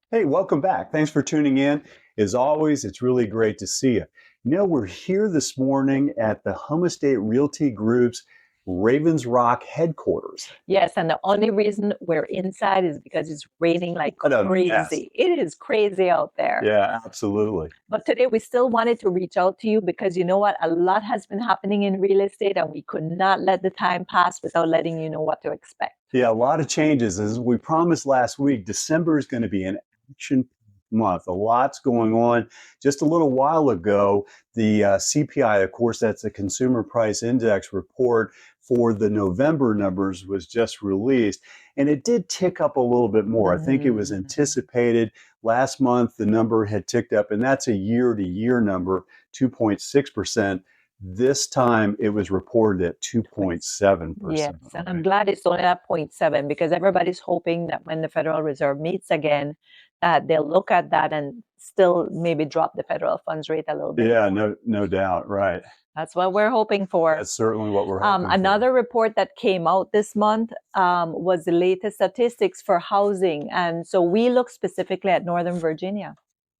Hey, welcome back. Thanks for tuning in. As always, it's really great to see you. We're here this morning at the Home Estate Realty Group's Ravens Rock headquarters. Yes, and the only reason we're inside is because it's raining like What a mess. crazy. It is crazy out there. Yeah, absolutely. But today we still wanted to reach out to you because you know what? A lot has been happening in real estate, and we could not let the time pass without letting you know what to expect. Yeah, a lot of changes. As we promised last week, December is going to be an action month. A lot's going on. Just a little while ago, the CPI, of course, that's the Consumer Price Index report for the November numbers, was just released. And it did tick up a little bit more. I think it was anticipated. Last month, the number had ticked up, and that's a year-to-year number, 2.6%. This time it was reported at 2.7%. Yes, and I'm glad it's only at 0.7 because everybody's hoping that when the Federal Reserve meets again, that they'll look at that and still maybe drop the federal funds rate a little bit. Yeah, no doubt. Right. That's what we're hoping for. That's certainly what we're hoping Another for. report that came out this month was the latest statistics for housing. And so we look specifically at Northern Virginia.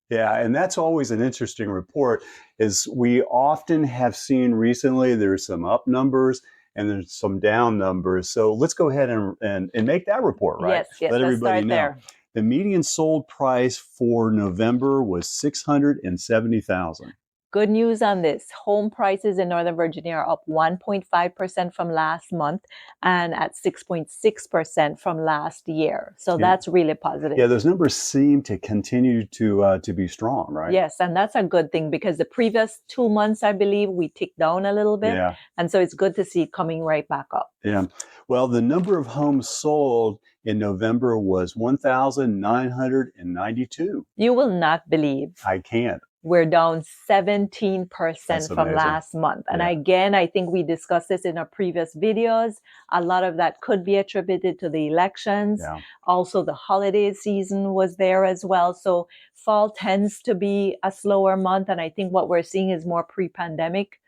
Yeah, and that's always an interesting report, is we often have seen recently there's some up numbers and there's some down numbers. So let's go ahead and make that report, right? Yes, Let let's everybody start know. there. The median sold price for November was $670,000. Good news on this. Home prices in Northern Virginia are up 1.5% from last month and at 6.6% from last year. So Yeah. that's really positive. Yeah, those numbers seem to continue to be strong, right? Yes, and that's a good thing because the previous 2 months, I believe, we ticked down a little bit. Yeah. And so it's good to see it coming right back up. Yeah. Well, the number of homes sold in November was 1,992. You will not believe I can't. we're down 17% That's from amazing. last month. And Yeah. again, I think we discussed this in our previous videos. A lot of that could be attributed to the elections. Yeah. Also, the holiday season was there as well. So fall tends to be a slower month. And I think what we're seeing is more pre-pandemic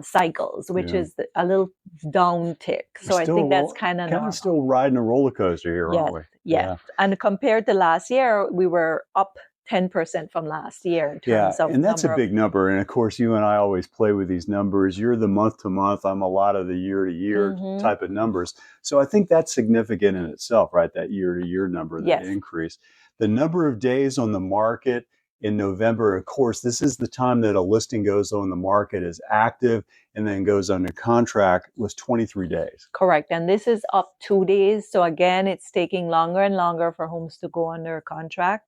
cycles, which Yeah. is a little down tick. So I think that's kind of still riding a roller coaster here, aren't we? Yes. And compared to last year, we were up 10% from last year in Yeah, terms of and that's a number big number. And of course, you and I always play with these numbers. You're the month to month. I'm a lot of the year to year Mhm. type of numbers. So I think that's significant in itself, right? That year to year number, that Yes. increase. The number of days on the market in November, of course, this is the time that a listing goes on the market, is active, and then goes under contract, was 23 days. Correct. And this is up 2 days. So again, it's taking longer and longer for homes to go under contract.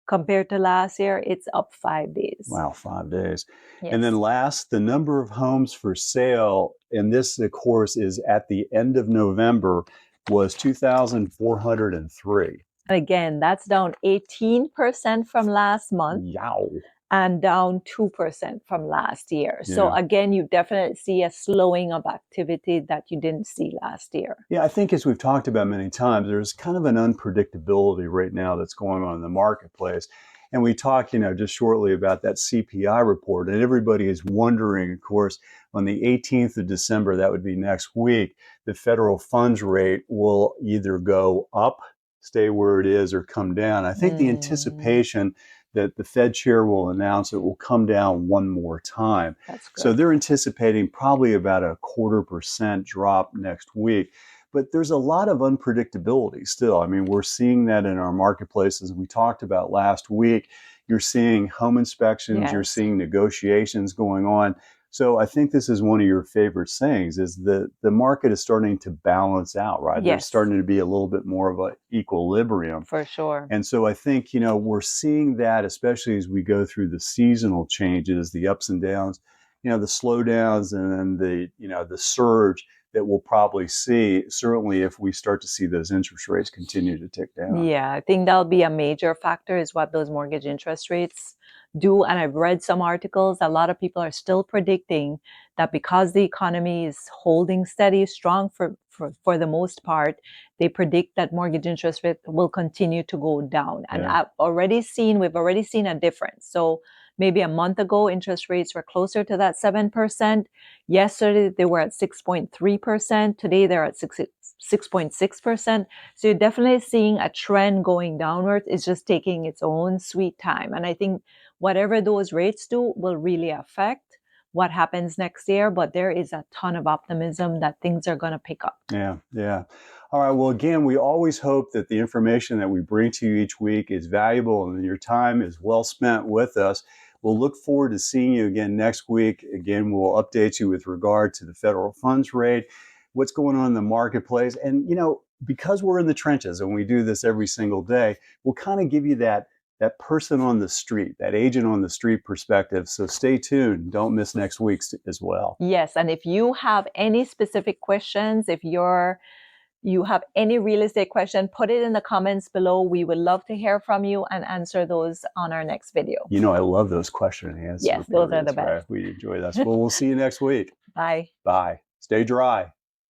Compared to last year, it's up 5 days. Wow, 5 days. Yes. And then last, the number of homes for sale, and this, of course, is at the end of November, was 2,403. And again, that's down 18% from last month Yow. and down 2% from last year. So Yeah. again, you definitely see a slowing of activity that you didn't see last year. Yeah, I think as we've talked about many times, there's kind of an unpredictability right now that's going on in the marketplace. And we talked, just shortly about that CPI report, and everybody is wondering, of course, on the 18th of December, that would be next week, the federal funds rate will either go up, stay where it is, or come down. I think the anticipation that the Fed chair will announce it will come down one more time. That's good. So they're anticipating probably about a 0.25% drop next week. But there's a lot of unpredictability still. I mean, we're seeing that in our marketplaces. We talked about last week. You're seeing home inspections, you're Yes. seeing negotiations going on. So I think this is one of your favorite sayings, is that the market is starting to balance out, right? There's Yes. starting to be a little bit more of an equilibrium. For sure. And so I think, we're seeing that, especially as we go through the seasonal changes, the ups and downs, the slowdowns, and then the surge that we'll probably see, certainly if we start to see those interest rates continue to tick down. Yeah, I think that'll be a major factor is what those mortgage interest rates do. And I've read some articles. A lot of people are still predicting that because the economy is holding steady, strong for the most part, they predict that mortgage interest rate will continue to go down. And Yeah. we've already seen a difference. So maybe a month ago, interest rates were closer to that 7%. Yesterday, they were at 6.3%. Today, they're at 6.6%. So you're definitely seeing a trend going downwards. It's just taking its own sweet time. And I think whatever those rates do will really affect what happens next year. But there is a ton of optimism that things are going to pick up. Yeah, yeah. All right. Well, again, we always hope that the information that we bring to you each week is valuable and your time is well spent with us. We'll look forward to seeing you again next week. Again, we'll update you with regard to the federal funds rate, what's going on in the marketplace. And, because we're in the trenches and we do this every single day, we'll kind of give you that person on the street, that agent on the street perspective. So stay tuned. Don't miss next week's as well. Yes. And if you have any specific questions, if you have any real estate question, put it in the comments below. We would love to hear from you and answer those on our next video. I love those question and answer. Yes, those are the best. Right? We enjoy that. Well, we'll see you next week. Bye. Bye. Stay dry.